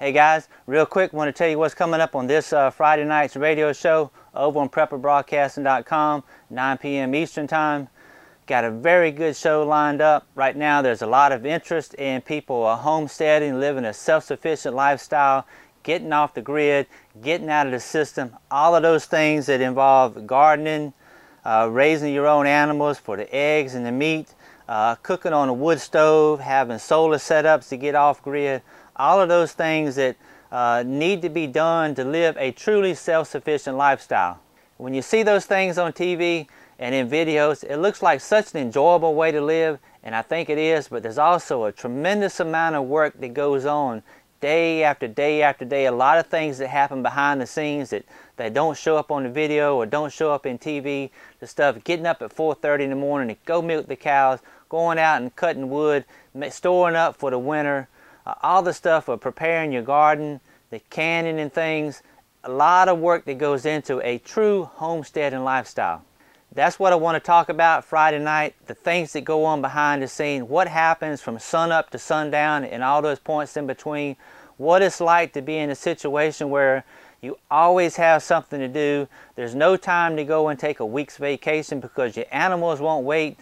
Hey guys, real quick, want to tell you what's coming up on this Friday night's radio show over on prepperbroadcasting.com, 9 p.m. Eastern Time. Got a very good show lined up. Right now there's a lot of interest in people homesteading, living a self-sufficient lifestyle, getting off the grid, getting out of the system, all of those things that involve gardening, raising your own animals for the eggs and the meat, cooking on a wood stove, having solar setups to get off grid, all of those things that need to be done to live a truly self-sufficient lifestyle. When you see those things on TV and in videos, it looks like such an enjoyable way to live, and I think it is, but there's also a tremendous amount of work that goes on day after day after day. A lot of things that happen behind the scenes that don't show up on the video or don't show up in TV. The stuff getting up at 4:30 in the morning to go milk the cows, going out and cutting wood, storing up for the winter, all the stuff of preparing your garden, the canning and things. A lot of work that goes into a true homesteading lifestyle. That's what I want to talk about Friday night, the things that go on behind the scene, what happens from sun up to sundown and all those points in between, what it's like to be in a situation where you always have something to do. There's no time to go and take a week's vacation because your animals won't wait.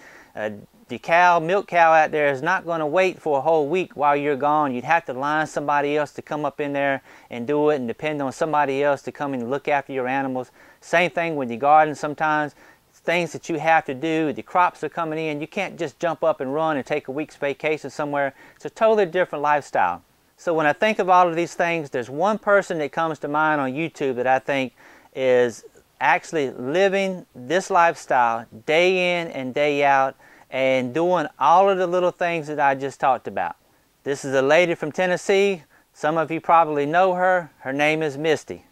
The milk cow out there is not going to wait for a whole week while you're gone. You'd have to line somebody else to come up in there and do it and depend on somebody else to come and look after your animals. Same thing with your garden sometimes. Things that you have to do, the crops are coming in, you can't just jump up and run and take a week's vacation somewhere. It's a totally different lifestyle. So when I think of all of these things, there's one person that comes to mind on YouTube that I think is actually living this lifestyle day in and day out and doing all of the little things that I just talked about. This is a lady from Tennessee. Some of you probably know her. Her name is Misty.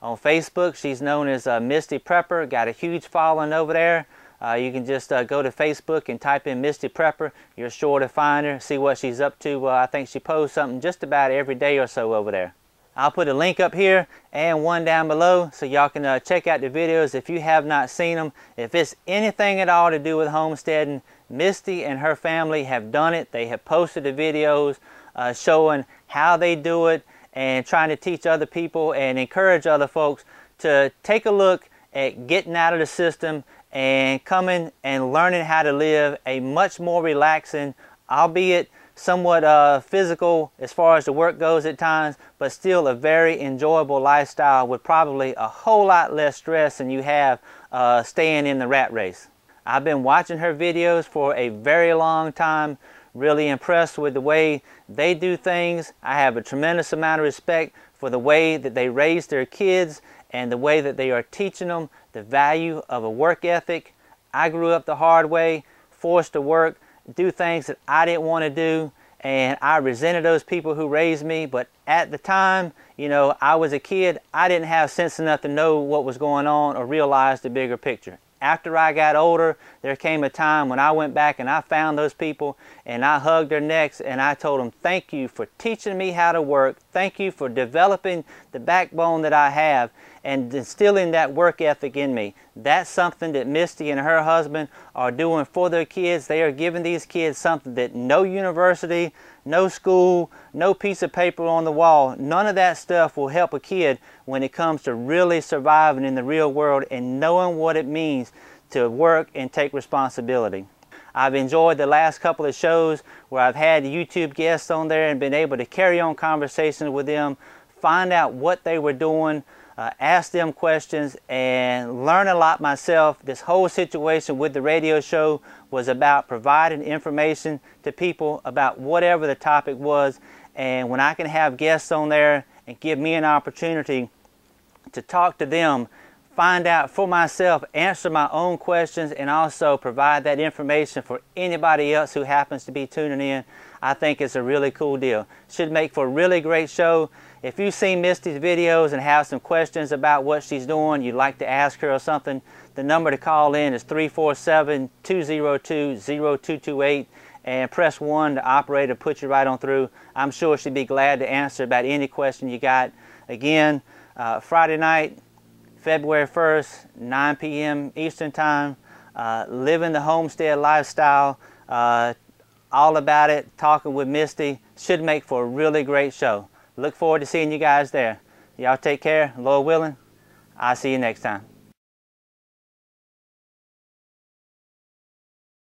On Facebook, she's known as Misty Prepper. Got a huge following over there. You can just go to Facebook and type in Misty Prepper. You're sure to find her, see what she's up to. I think she posts something just about every day or so over there. I'll put a link up here and one down below so y'all can check out the videos if you have not seen them. If it's anything at all to do with homesteading, Misty and her family have done it. They have posted the videos showing how they do it and trying to teach other people and encourage other folks to take a look at getting out of the system and coming and learning how to live a much more relaxing, albeit somewhat physical as far as the work goes at times, but still a very enjoyable lifestyle with probably a whole lot less stress than you have staying in the rat race. I've been watching her videos for a very long time, really impressed with the way they do things. I have a tremendous amount of respect for the way that they raise their kids and the way that they are teaching them the value of a work ethic. I grew up the hard way, forced to work, do things that I didn't want to do, and I resented those people who raised me. But at the time, you know, I was a kid. I didn't have sense enough to know what was going on or realize the bigger picture. After I got older, there came a time when I went back and I found those people and I hugged their necks and I told them, thank you for teaching me how to work. Thank you for developing the backbone that I have and instilling that work ethic in me. That's something that Misty and her husband are doing for their kids. They are giving these kids something that no university, no school, no piece of paper on the wall, none of that stuff will help a kid when it comes to really surviving in the real world and knowing what it means to work and take responsibility. I've enjoyed the last couple of shows where I've had YouTube guests on there and been able to carry on conversations with them, find out what they were doing, ask them questions, and learn a lot myself. This whole situation with the radio show was about providing information to people about whatever the topic was, and when I can have guests on there and give me an opportunity to talk to them, find out for myself, answer my own questions, and also provide that information for anybody else who happens to be tuning in, I think it's a really cool deal. Should make for a really great show. If you've seen Misty's videos and have some questions about what she's doing, you'd like to ask her or something, the number to call in is 347-202-0228 and press 1 to operator put you right on through. I'm sure she'd be glad to answer about any question you got. Again, Friday night, February 1st, 9 p.m. Eastern Time, living the homestead lifestyle, all about it, talking with Misty. Should make for a really great show. Look forward to seeing you guys there. Y'all take care. Lord willing, I'll see you next time.